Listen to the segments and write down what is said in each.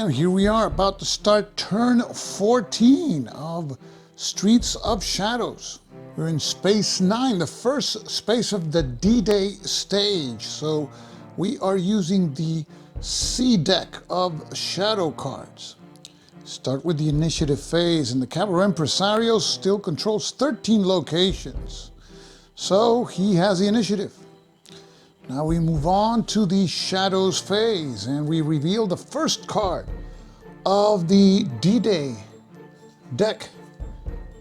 And here we are about to start turn 14 of Streets of Shadows. We're in space 9, the first space of the D-Day stage. So we are using the C deck of shadow cards. Start with the initiative phase, and the Cabaret Impresario still controls 13 locations. So he has the initiative. Now we move on to the Shadows phase, and we reveal the first card of the D-Day deck,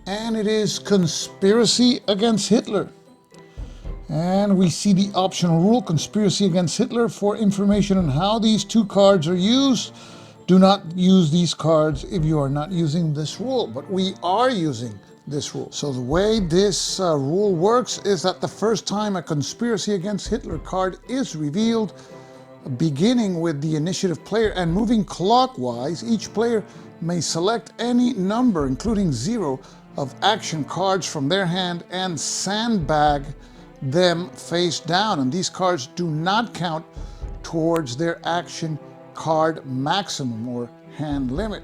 and it is Conspiracy Against Hitler. And we see the optional rule, Conspiracy Against Hitler. For information on how these two cards are used, do not use these cards if you are not using this rule, but we are using this rule. So the way this rule works is that the first time a Conspiracy Against Hitler card is revealed, beginning with the initiative player and moving clockwise, each player may select any number, including 0, of action cards from their hand and sandbag them face down. And these cards do not count towards their action card maximum or hand limit.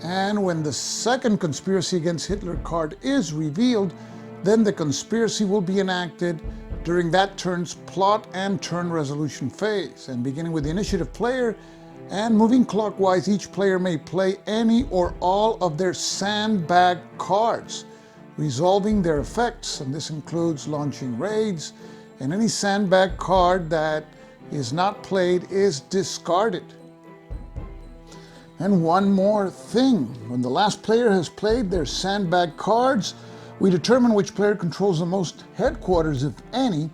And when the second Conspiracy Against Hitler card is revealed, then the conspiracy will be enacted during that turn's plot and turn resolution phase. And beginning with the initiative player and moving clockwise, each player may play any or all of their sandbag cards, resolving their effects, and this includes launching raids, and any sandbag card that is not played is discarded. And one more thing, when the last player has played their sandbag cards, we determine which player controls the most headquarters, if any.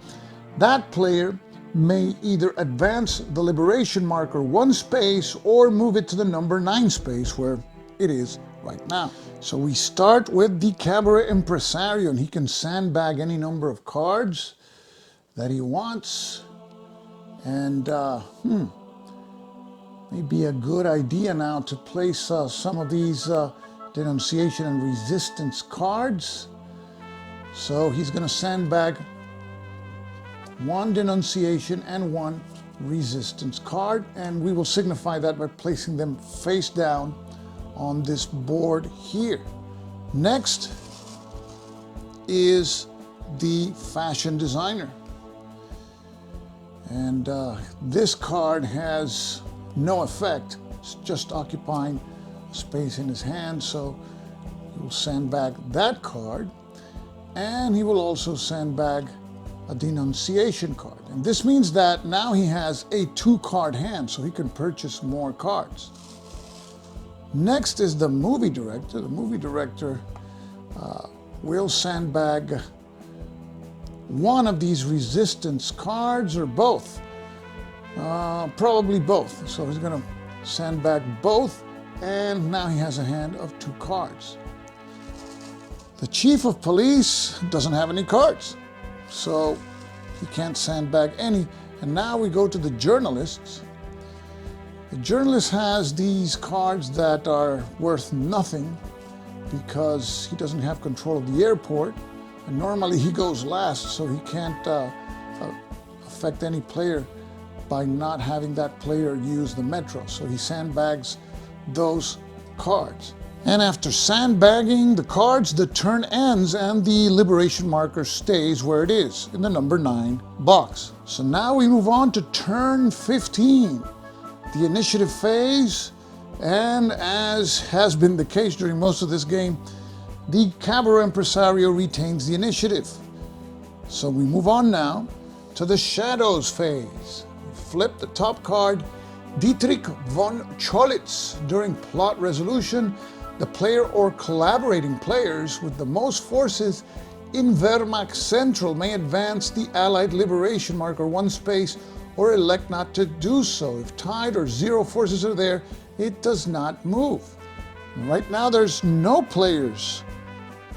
That player may either advance the liberation marker 1 space or move it to the number 9 space where it is right now. So we start with the Cabaret Impresario, and he can sandbag any number of cards that he wants. And maybe a good idea now to place some of these denunciation and resistance cards. So he's going to sandbag 1 denunciation and 1 resistance card, and we will signify that by placing them face down on this board here. Next is the Fashion Designer. And this card has no effect, it's just occupying space in his hand, so he will sandbag that card, and he will also sandbag a denunciation card. And this means that now he has a 2-card hand, so he can purchase more cards. Next is the Movie Director. The Movie Director will sandbag 1 of these resistance cards, or both. Probably both. So he's going to sandbag both, and now he has a hand of 2 cards. The Chief of Police doesn't have any cards, so he can't sandbag any. And now we go to the Journalists. The Journalist has these cards that are worth nothing because he doesn't have control of the airport, and normally he goes last, so he can't affect any player by not having that player use the metro. So he sandbags those cards. And after sandbagging the cards, the turn ends and the liberation marker stays where it is, in the number 9 box. So now we move on to turn 15, the initiative phase. And as has been the case during most of this game, the Cabaret Impresario retains the initiative. So we move on now to the Shadows phase. Flip the top card, Dietrich von Cholitz. During plot resolution, the player or collaborating players with the most forces in Wehrmacht Central may advance the Allied liberation marker 1 space or elect not to do so. If tied or 0 forces are there, it does not move. Right now there's no players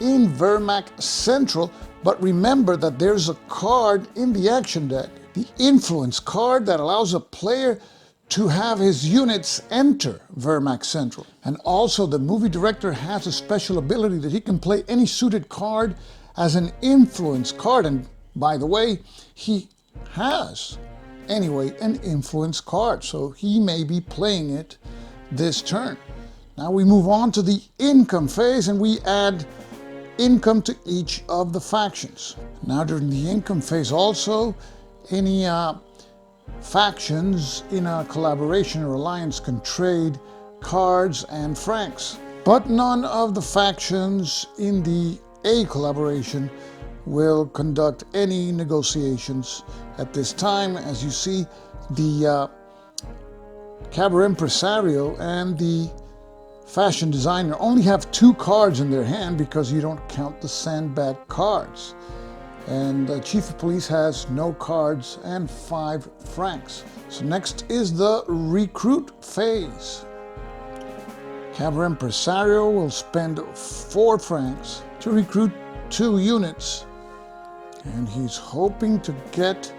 in Wehrmacht Central, but remember that there's a card in the action deck, the Influence card, that allows a player to have his units enter Wehrmacht Central. And also the Movie Director has a special ability that he can play any suited card as an influence card. And by the way, he has anyway an influence card, so he may be playing it this turn. Now we move on to the income phase and we add income to each of the factions. Now during the income phase also, any factions in a collaboration or alliance can trade cards and francs. But none of the factions in the A collaboration will conduct any negotiations at this time. As you see, the Cabaret Impresario and the fashion designer only have 2 cards in their hand because you don't count the sandbag cards. And the chief of police has no cards and 5 francs. So next is the recruit phase. Cabaret Impresario will spend 4 francs to recruit 2 units. And he's hoping to get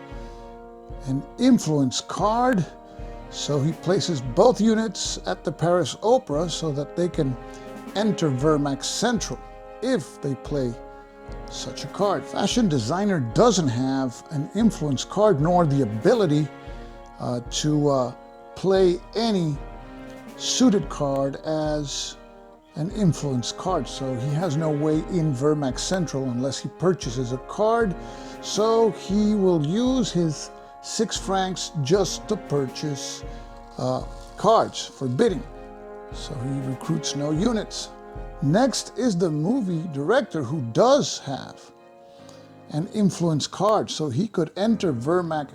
an influence card. So he places both units at the Paris Opera so that they can enter Vermac Central if they play such a card. Fashion designer doesn't have an influence card nor the ability to play any suited card as an influence card. So he has no way in Vermac Central unless he purchases a card. So he will use his 6 francs just to purchase cards for bidding. So he recruits no units. Next is the movie director, who does have an influence card. So he could enter Vermac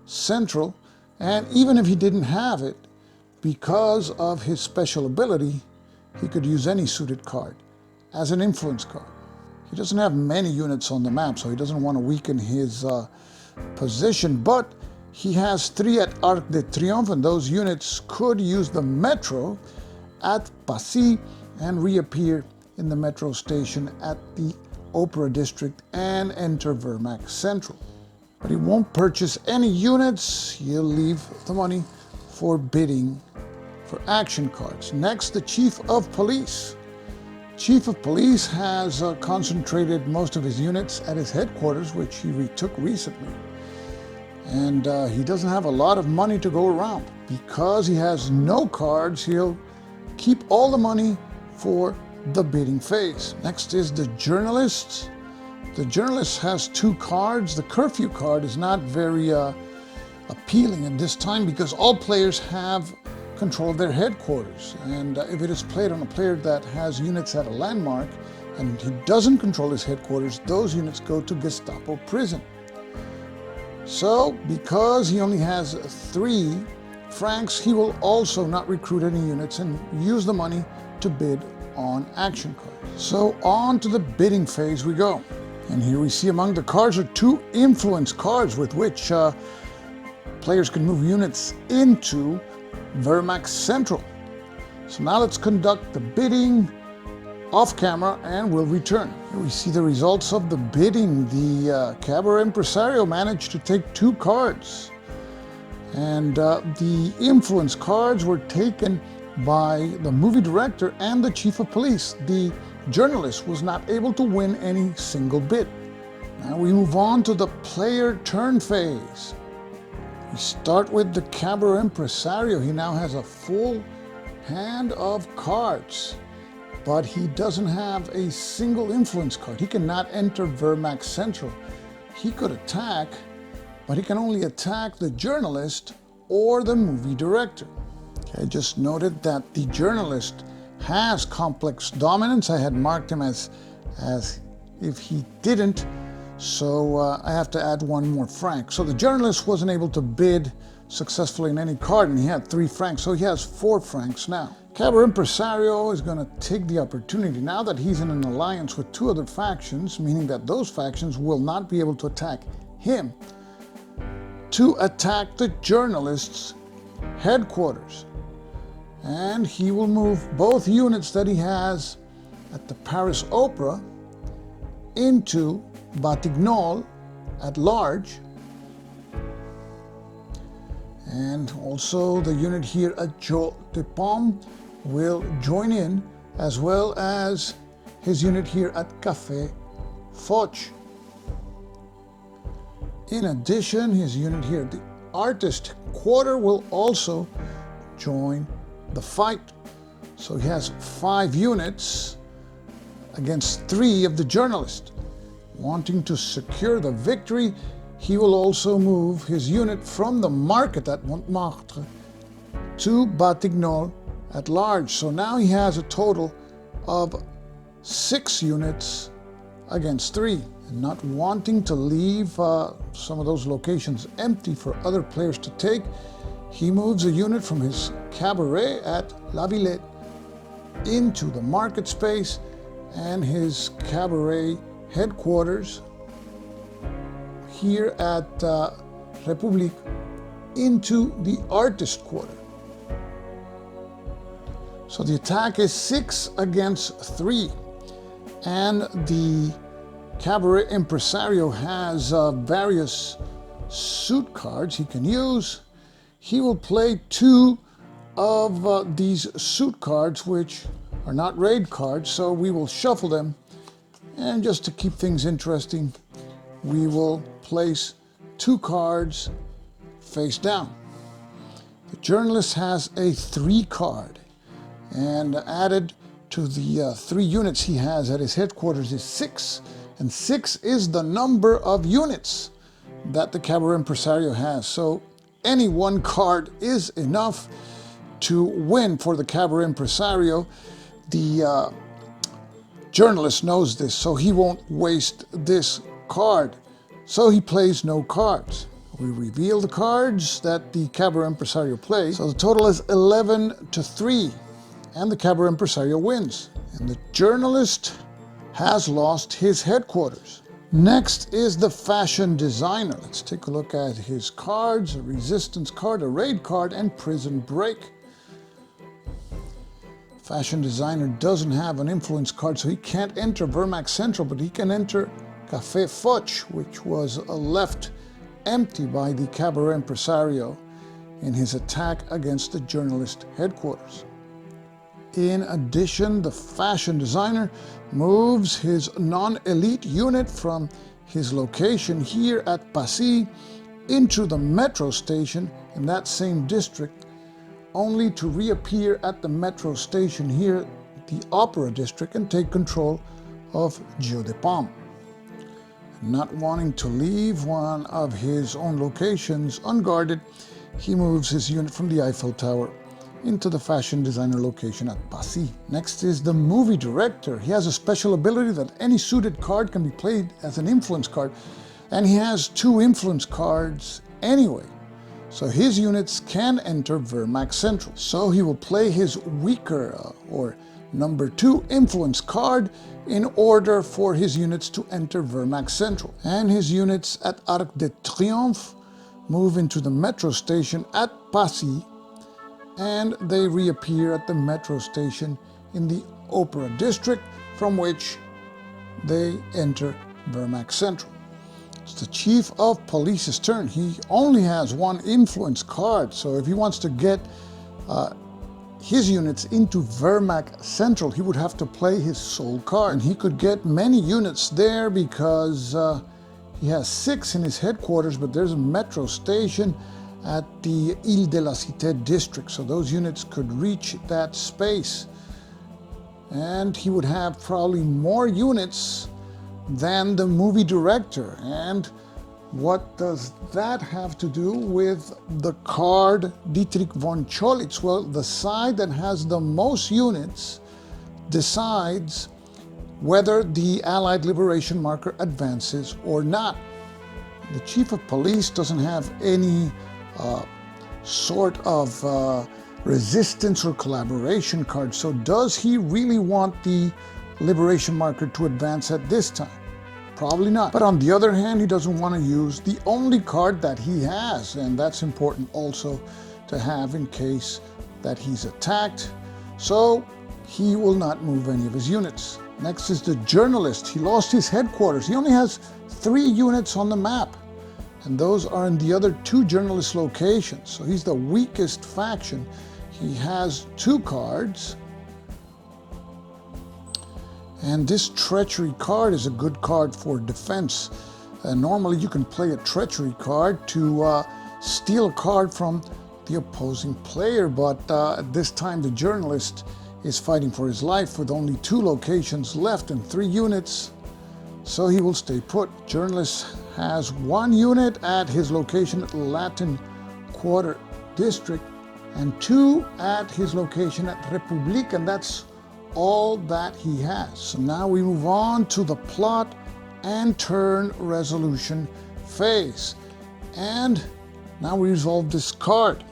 Central, and even if he didn't have it, because of his special ability, he could use any suited card as an influence card. He doesn't have many units on the map, so he doesn't want to weaken his position, but he has 3 at Arc de Triomphe, and those units could use the metro at Passy and reappear in the metro station at the Opera District and enter Vermac Central. But he won't purchase any units. He'll leave the money for bidding for action cards. Next, the Chief of Police. Chief of Police has concentrated most of his units at his headquarters, which he retook recently. And he doesn't have a lot of money to go around. Because he has no cards, he'll keep all the money for the bidding phase. Next is the journalist. The journalist has 2 cards. The curfew card is not very appealing at this time because all players have control of their headquarters. And if it is played on a player that has units at a landmark and he doesn't control his headquarters, those units go to Gestapo prison. So because he only has 3 francs, he will also not recruit any units and use the money to bid on action cards. So on to the bidding phase we go. And here we see among the cards are 2 influence cards with which players can move units into Vermac Central. So now let's conduct the bidding off camera and we'll return. Here we see the results of the bidding. The Cabaret Impresario managed to take 2 cards. And the influence cards were taken by the movie director and the chief of police. The journalist was not able to win any single bid. Now we move on to the player turn phase. We start with the Cabaret Impresario. He now has a full hand of cards, but he doesn't have a single influence card. He cannot enter Vermac Central. He could attack, but he can only attack the journalist or the movie director. Okay, I just noted that the journalist has complex dominance. I had marked him as if he didn't, so I have to add 1 more franc. So the journalist wasn't able to bid successfully in any card, and he had 3 francs, so he has 4 francs now. Cabaret Impresario is going to take the opportunity now that he's in an alliance with 2 other factions, meaning that those factions will not be able to attack him, to attack the journalist's headquarters. And he will move both units that he has at the Paris Opera into Batignolles at large, and also the unit here at Jeu de Paume will join in, as well as his unit here at Café Foch. In addition, his unit here at the artist quarter will also join the fight. So he has 5 units against 3 of the journalist. Wanting to secure the victory, he will also move his unit from the market at Montmartre to Batignolles at large. So now he has a total of 6 units against 3. And not wanting to leave some of those locations empty for other players to take, he moves a unit from his cabaret at La Villette into the market space and his cabaret headquarters here at République into the artist quarter. So the attack is 6 against 3, and the cabaret impresario has various suit cards he can use. He will play 2 of these suit cards, which are not raid cards, so we will shuffle them, and just to keep things interesting, we will place 2 cards face down. The journalist has a 3 card, and added to the 3 units he has at his headquarters is 6, and 6 is the number of units that the cabaret impresario has. So any 1 card is enough to win for the cabaret impresario. The journalist knows this, so he won't waste this card. So he plays no cards. We reveal the cards that the cabaret impresario plays. So the total is 11-3, and the cabaret impresario wins. And the journalist has lost his headquarters. Next is the fashion designer. Let's take a look at his cards: a resistance card, a raid card, and prison break. Fashion designer doesn't have an influence card, so he can't enter Vermac Central, but he can enter Café Foch, which was left empty by the cabaret impresario in his attack against the journalist headquarters. In addition, the fashion designer moves his non-elite unit from his location here at Passy into the metro station in that same district, only to reappear at the metro station here, the Opera District, and take control of Jeu de Paume. Not wanting to leave one of his own locations unguarded, he moves his unit from the Eiffel Tower into the fashion designer location at Passy. Next is the movie director. He has a special ability that any suited card can be played as an influence card, and he has 2 influence cards anyway. So his units can enter Vermac Central. So he will play his weaker or number 2 influence card in order for his units to enter Vermac Central. And his units at Arc de Triomphe move into the metro station at Passy, and they reappear at the metro station in the Opera District, from which they enter Vermac Central. It's the chief of police's turn. He only has 1 influence card, so if he wants to get his units into Vermac Central, he would have to play his sole card. And he could get many units there because he has 6 in his headquarters, but there's a metro station at the Ile de la Cité district, so those units could reach that space. And he would have probably more units than the movie director. And what does that have to do with the card Dietrich von Cholitz? Well, the side that has the most units decides whether the Allied liberation marker advances or not. The chief of police doesn't have any sort of resistance or collaboration card. So does he really want the liberation marker to advance at this time? Probably not. But on the other hand, he doesn't want to use the only card that he has, and that's important also to have in case that he's attacked. So he will not move any of his units. Next is the journalist. He lost his headquarters. He only has 3 units on the map, and those are in the other 2 journalist locations. So he's the weakest faction. He has 2 cards. And this treachery card is a good card for defense. Normally you can play a treachery card to steal a card from the opposing player, but at this time the journalist is fighting for his life with only 2 locations left and 3 units, so he will stay put. Journalist has 1 unit at his location at the Latin Quarter District and 2 at his location at Republic, and that's all that he has. So now we move on to the plot and turn resolution phase. And now we resolve this card.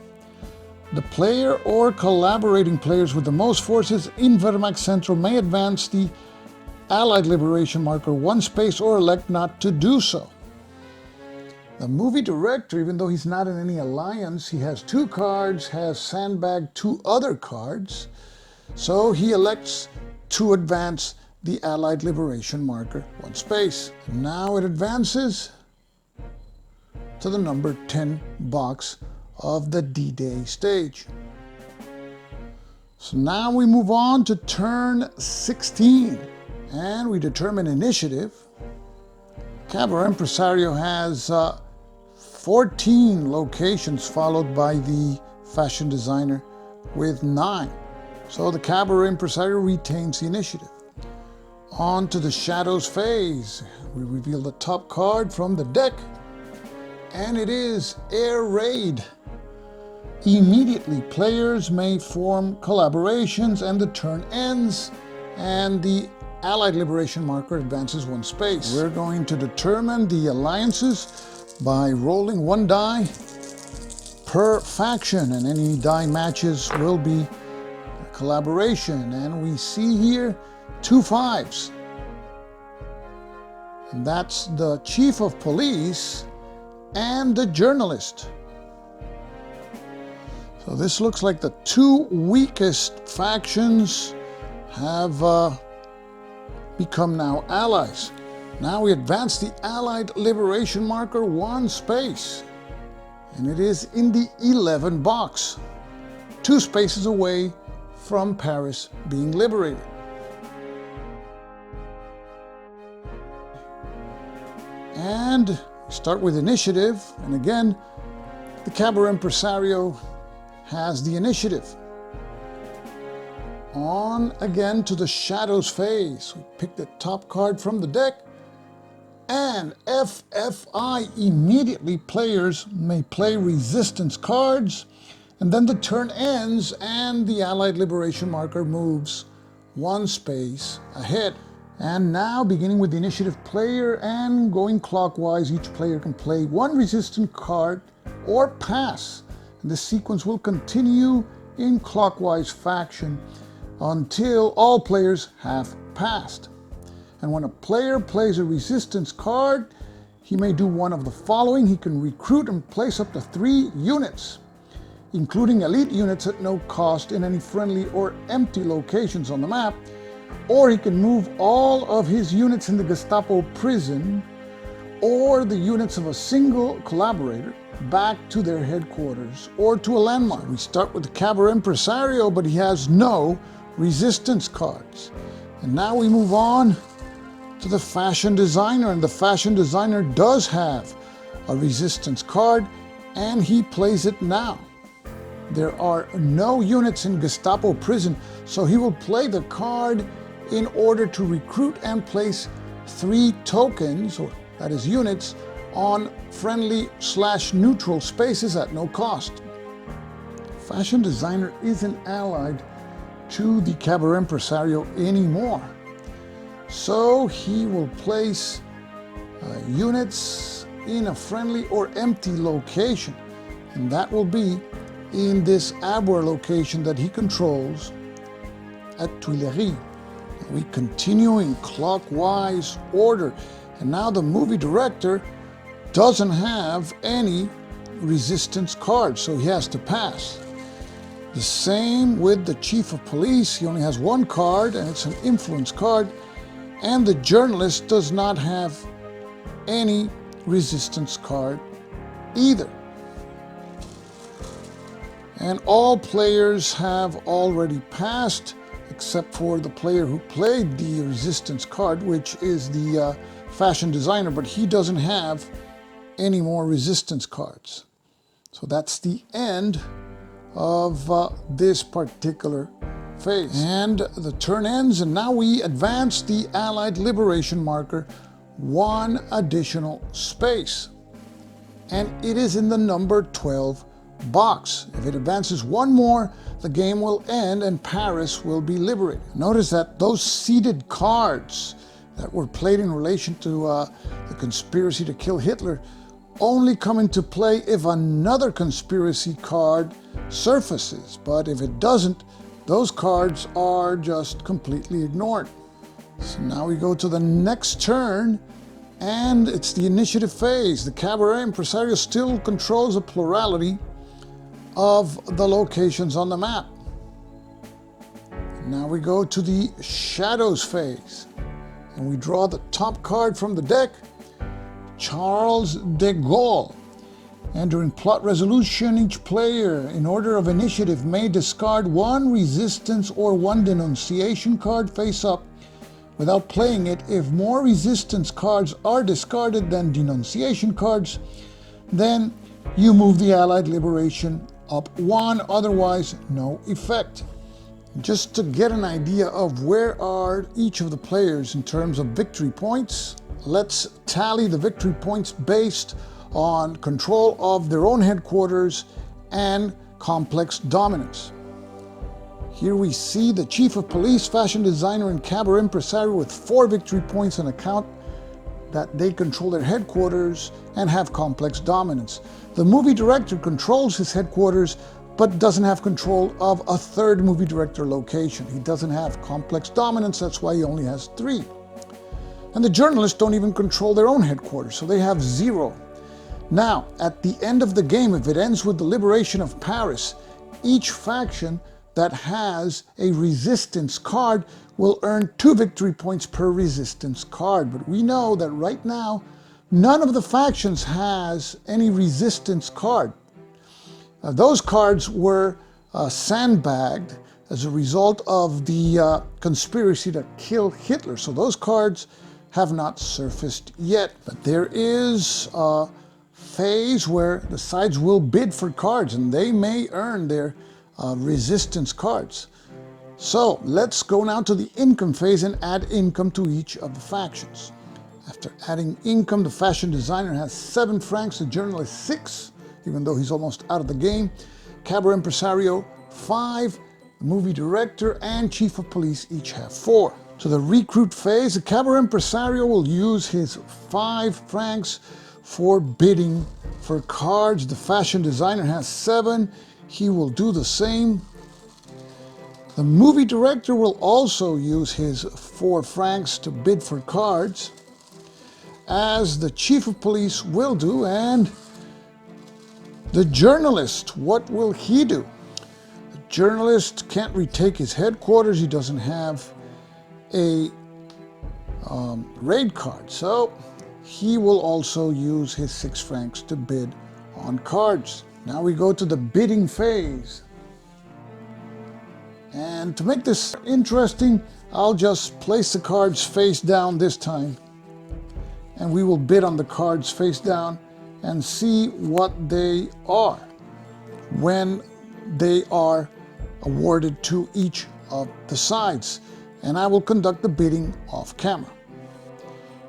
The player or collaborating players with the most forces in Wehrmacht Central may advance the Allied Liberation marker 1 space or elect not to do so. The movie director, even though he's not in any alliance, he has 2 cards, has sandbagged 2 other cards, so he elects to advance the Allied Liberation marker 1 space. Now it advances to the number 10 box of the D-Day stage. So now we move on to turn 16 and we determine initiative. Cabaret Impresario has 14 locations, followed by the fashion designer with 9. So the Cabaret Impresario retains the initiative. On to the shadows phase. We reveal the top card from the deck, and it is Air Raid. Immediately, players may form collaborations and the turn ends, and the Allied Liberation marker advances 1 space. We're going to determine the alliances by rolling 1 die per faction, and any die matches will be a collaboration. And we see here 2 5s. And that's the Chief of Police and the journalist. So this looks like the 2 weakest factions have become now allies. Now we advance the Allied Liberation marker 1 space, and it is in the 11 box, 2 spaces away from Paris being liberated. And start with initiative, and again, the Cabaret Impresario has the initiative. On again to the shadows phase. We pick the top card from the deck, and FFI, immediately players may play resistance cards, and then the turn ends and the Allied Liberation marker moves 1 space ahead. And now, beginning with the initiative player and going clockwise, each player can play 1 resistant card or pass. And this sequence will continue in clockwise faction until all players have passed. And when a player plays a resistance card, he may do one of the following. He can recruit and place up to 3 units, including elite units at no cost in any friendly or empty locations on the map, or he can move all of his units in the Gestapo prison or the units of a single collaborator back to their headquarters or to a landmark. We start with the Cabaret Impresario, but he has no resistance cards. And now we move on to the fashion designer, and the fashion designer does have a resistance card, and he plays it now. There are no units in Gestapo prison, so he will play the card in order to recruit and place 3 tokens, or that is units, on friendly/neutral spaces at no cost. Fashion designer isn't allied to the Cabaret Impresario anymore, so he will place units in a friendly or empty location, and that will be in this Abwehr location that he controls at Tuileries. We continue in clockwise order, and now the movie director doesn't have any resistance cards, so he has to pass. The same with the Chief of Police. He only has 1 card, and it's an influence card, and the journalist does not have any resistance card either. And all players have already passed, except for the player who played the resistance card, which is the fashion designer, but he doesn't have any more resistance cards. So that's the end of this particular phase. And the turn ends, and now we advance the Allied Liberation marker one additional space. And it is in the number 12 box. If it advances one more, the game will end and Paris will be liberated. Notice that those seeded cards that were played in relation to the conspiracy to kill Hitler only come into play if another conspiracy card surfaces. But if it doesn't, those cards are just completely ignored. So now we go to the next turn, and it's the initiative phase. The Cabaret Impresario still controls a plurality of the locations on the map. Now we go to the Shadows phase, and we draw the top card from the deck, Charles de Gaulle. And during plot resolution, each player, in order of initiative, may discard one resistance or one denunciation card face up without playing it. If more resistance cards are discarded than denunciation cards, then you move the Allied Liberation up one, otherwise no effect. Just to get an idea of where are each of the players in terms of victory points, let's tally the victory points based on control of their own headquarters and complex dominance. Here we see the Chief of Police, Fashion Designer, and Cabaret Impresario with 4 victory points on account that they control their headquarters and have complex dominance. The Movie Director controls his headquarters but doesn't have control of a third Movie Director location. He doesn't have complex dominance, that's why he only has 3. And the journalists don't even control their own headquarters, so they have 0. Now, at the end of the game, if it ends with the liberation of Paris, each faction that has a resistance card will earn 2 victory points per resistance card. But we know that right now, none of the factions has any resistance card. Those cards were sandbagged as a result of the conspiracy to kill Hitler. So those cards have not surfaced yet. But there is a phase where the sides will bid for cards, and they may earn their resistance cards. So let's go now to the income phase and add income to each of the factions. After adding income, the Fashion Designer has 7 francs, the journalist 6, even though he's almost out of the game. Cabaret Impresario 5, the Movie Director and Chief of Police each have 4. To the recruit phase, the Cabaret Impresario will use his 5 francs for bidding for cards. The Fashion Designer has 7. He will do the same. The Movie Director will also use his 4 francs to bid for cards, as the Chief of Police will do. And the journalist, what will he do? The journalist can't retake his headquarters. He doesn't have a raid card, so he will also use his 6 francs to bid on cards. Now we go to the bidding phase. And to make this interesting, I'll just place the cards face down this time, and we will bid on the cards face down and see what they are when they are awarded to each of the sides. And I will conduct the bidding off camera.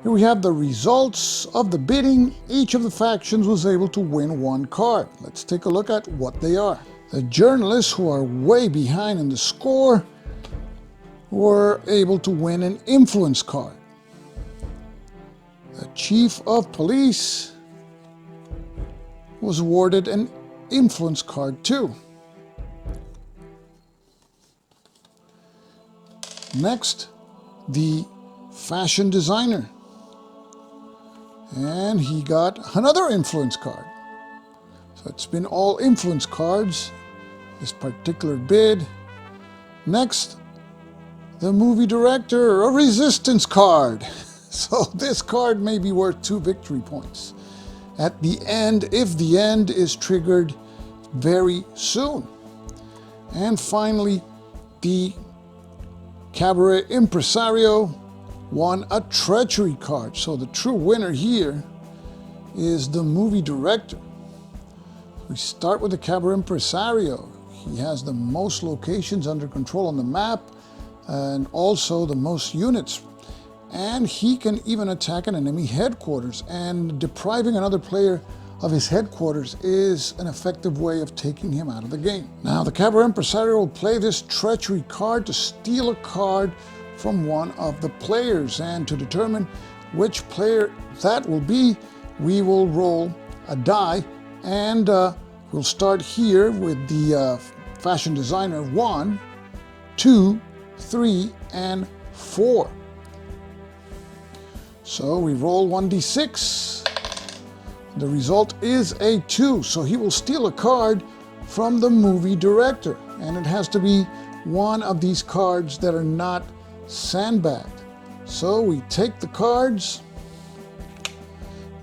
Here we have the results of the bidding. Each of the factions was able to win 1 card. Let's take a look at what they are. The journalists, who are way behind in the score, were able to win an influence card. The Chief of Police was awarded an influence card too. Next, the Fashion Designer, and he got another influence card. So it's been all influence cards, this particular bid. Next, the Movie Director, a resistance card. So this card may be worth 2 victory points at the end, if the end is triggered very soon. And finally, the Cabaret Impresario won a treachery card. So the true winner here is the Movie Director. We start with the Cabaret Impresario. He has the most locations under control on the map and also the most units. And he can even attack an enemy headquarters, and depriving another player of his headquarters is an effective way of taking him out of the game. Now, the Cabaret Impresario will play this treachery card to steal a card from one of the players, and to determine which player that will be, we will roll a die, and we'll start here with the fashion designer 1, 2, 3, and 4. So we roll 1d6. The result is a 2, so he will steal a card from the movie director, and it has to be one of these cards that are not sandbagged. So we take the cards,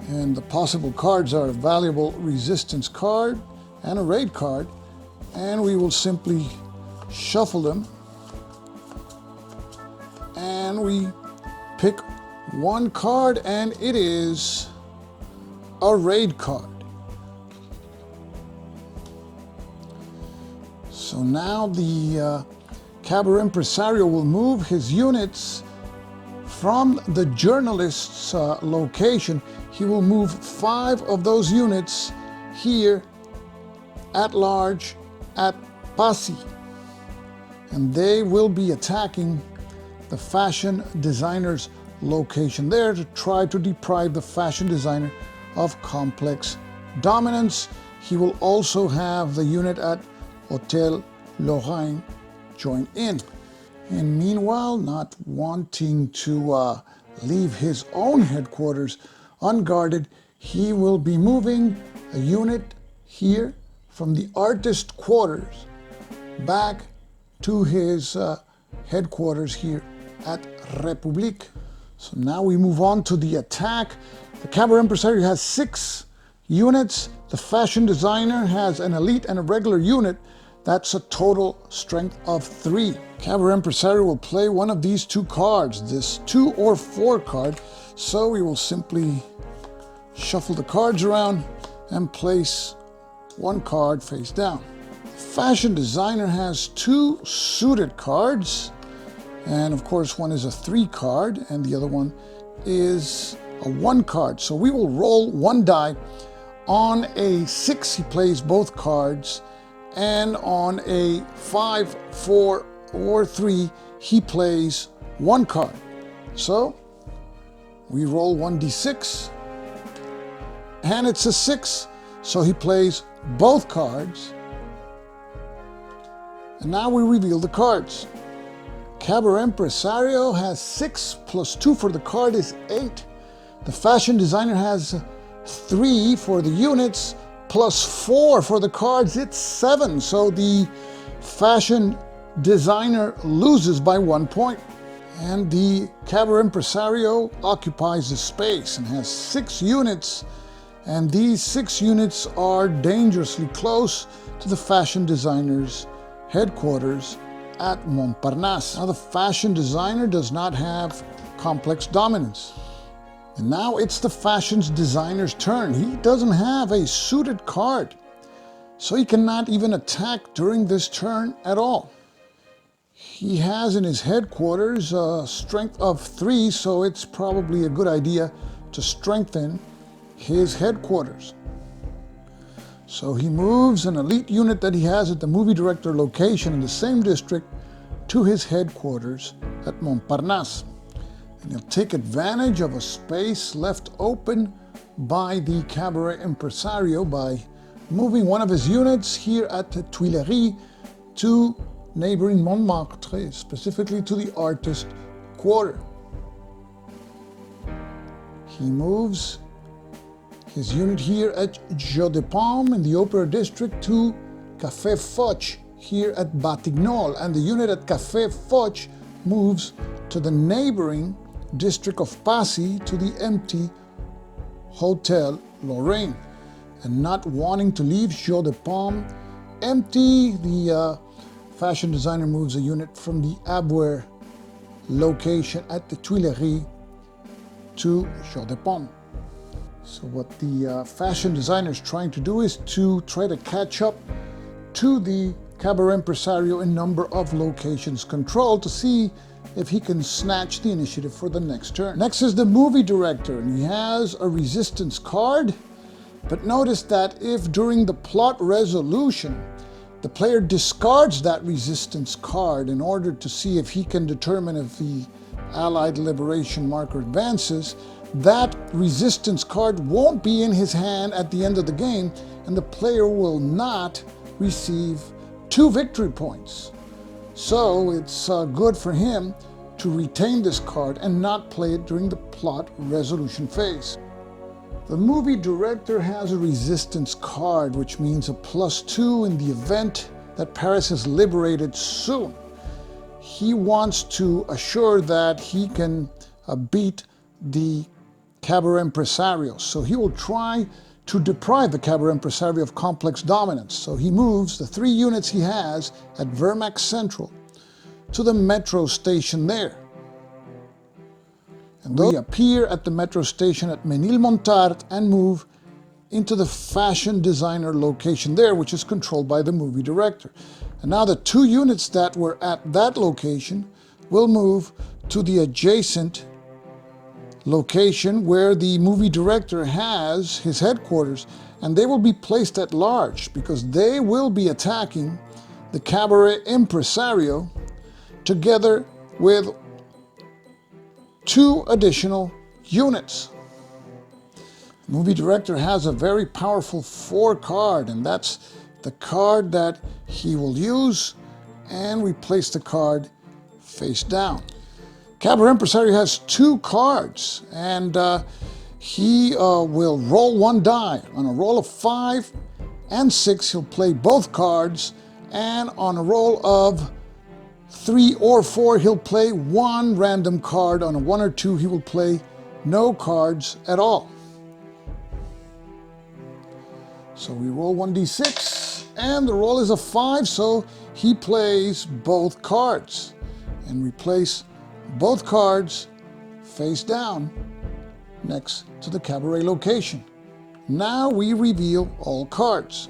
and the possible cards are a valuable resistance card and a raid card, and we will simply shuffle them, and we pick one card, and it is a raid card. So now the Cabaret Impresario will move his units from the journalist's location. He will move 5 of those units here at large at Pasi, and they will be attacking the fashion designer's location there to try to deprive the fashion designer of complex dominance. He will also have the unit at Hotel Lorraine join in. And meanwhile, not wanting to leave his own headquarters unguarded, he will be moving a unit here from the artist quarters back to his headquarters here at Republique. So now we move on to the attack. The Cabaret Impresario has 6 units. The fashion designer has an elite and a regular unit. That's a total strength of 3. Cabaret Impresario will play one of these 2 cards, this 2 or 4 card. So we will simply shuffle the cards around and place one card face down. The fashion designer has 2 suited cards. And of course, one is a 3 card and the other one is a 1 card. So we will roll 1 die. On a 6, he plays both cards. And on a 5, 4, or 3, he plays 1 card. So we roll 1d6. And it's a 6. So he plays both cards. And now we reveal the cards. Cabaret Impresario has 6 plus 2 for the card is 8. The fashion designer has 3 for the units plus 4 for the cards, it's 7. So the fashion designer loses by 1 point. And the Cabaret Impresario occupies the space and has 6 units. And these 6 units are dangerously close to the fashion designer's headquarters at Montparnasse. Now the fashion designer does not have complex dominance. And now it's the fashion designer's turn. He doesn't have a suited card, so he cannot even attack during this turn at all. He has in his headquarters a strength of 3, so it's probably a good idea to strengthen his headquarters. So he moves an elite unit that he has at the movie director location in the same district to his headquarters at Montparnasse. And he'll take advantage of a space left open by the Cabaret Impresario by moving one of his units here at the Tuileries to neighboring Montmartre, specifically to the artist quarter. He moves his unit here at Jeu de Paume in the Opera District to Café Foch here at Batignolles, and the unit at Café Foch moves to the neighboring district of Passy to the empty Hotel Lorraine. And not wanting to leave Jeu de Paume empty, the fashion designer moves a unit from the Abwehr location at the Tuileries to Jeu de Paume. So what the fashion designer is trying to do is to try to catch up to the cabaret impresario in number of locations controlled to see if he can snatch the initiative for the next turn. Next is the movie director, and he has a resistance card. But notice that if during the plot resolution, the player discards that resistance card in order to see if he can determine if the Allied liberation marker advances, that resistance card won't be in his hand at the end of the game, and the player will not receive 2 victory points. So it's good for him to retain this card and not play it during the plot resolution phase. The movie director has a resistance card, which means a +2 in the event that Paris is liberated soon. He wants to assure that he can beat the cabaret impresario. So he will try to deprive the cabaret impresario of complex dominance. So he moves the 3 units he has at Wehrmacht Central to the metro station there. And they appear at the metro station at Ménilmontant and move into the fashion designer location there, which is controlled by the movie director. And now the 2 units that were at that location will move to the adjacent location where the movie director has his headquarters, and they will be placed at large because they will be attacking the cabaret impresario together with 2 additional units. The movie director has a very powerful 4 card, and that's the card that he will use, and we place the card face down. Cabaret impresario has 2 cards, and he will roll 1 die. On a roll of 5 and 6, he'll play both cards, and on a roll of 3 or 4, he'll play 1 random card. On a 1 or 2, he will play no cards at all. So we roll 1d6, and the roll is a 5, so he plays both cards. And we place both cards face down next to the cabaret location. Now we reveal all cards.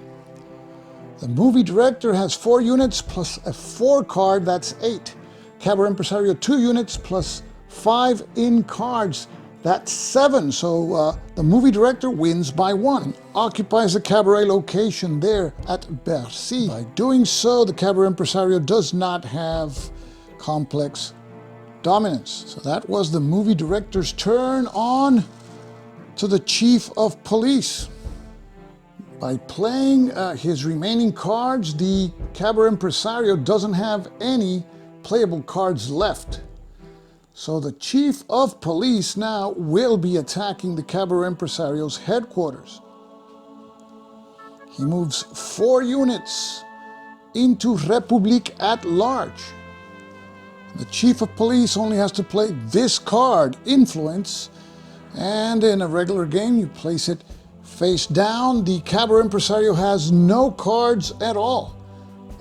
The movie director has 4 units plus a 4 card, that's 8. Cabaret impresario 2 units plus 5 in cards, that's 7. So the movie director wins by 1. Occupies the cabaret location there at Bercy. By doing so, the cabaret impresario does not have complex dominance. So that was the movie director's turn. On to the chief of police. By playing his remaining cards, the cabaret impresario doesn't have any playable cards left. So the chief of police now will be attacking the cabaret impresario's headquarters. He moves 4 units into Republique at large. The chief of police only has to play this card, Influence, and in a regular game you place it face down. The cabaret impresario has no cards at all,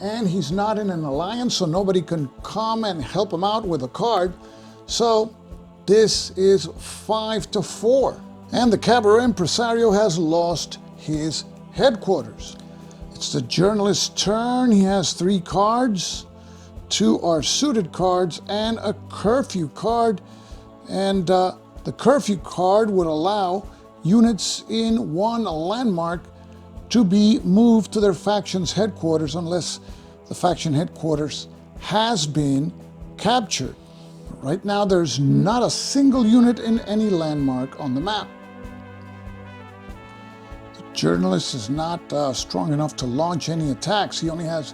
and he's not in an alliance, so nobody can come and help him out with a card. So this is 5-4, and the cabaret impresario has lost his headquarters. It's the journalist's turn. He has 3 cards. 2 are suited cards and a curfew card, and the curfew card would allow units in 1 landmark to be moved to their faction's headquarters unless the faction headquarters has been captured. Right now there's not a single unit in any landmark on the map. The journalist is not strong enough to launch any attacks. He only has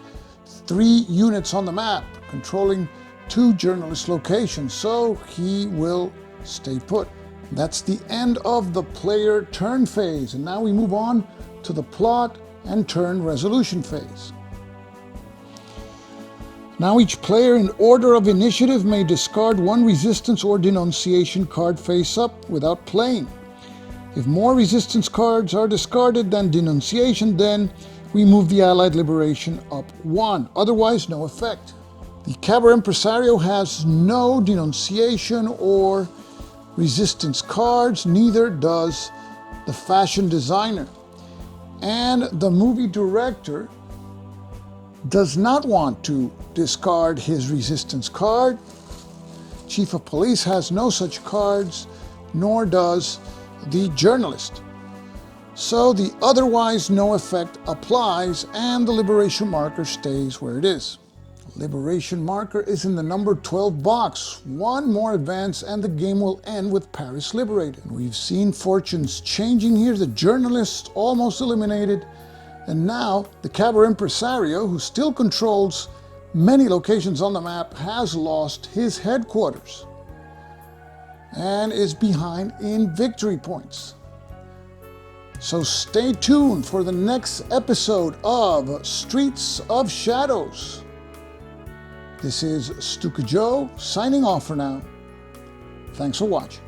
3 units on the map controlling 2 journalist locations, so he will stay put. That's the end of the player turn phase, and now we move on to the plot and turn resolution phase. Now each player in order of initiative may discard 1 resistance or denunciation card face up without playing. If more resistance cards are discarded than denunciation, then we move the Allied liberation up 1, otherwise no effect. The cabaret impresario has no denunciation or resistance cards, neither does the fashion designer. And the movie director does not want to discard his resistance card. Chief of police has no such cards, nor does the journalist. So the otherwise no effect applies and the liberation marker stays where it is. Liberation marker is in the number 12 box. One more advance and the game will end with Paris liberated. We've seen fortunes changing here. The journalist almost eliminated. And now the cabaret impresario, who still controls many locations on the map, has lost his headquarters and is behind in victory points. So stay tuned for the next episode of Streets of Shadows. This is Stuka Joe signing off for now. Thanks for watching.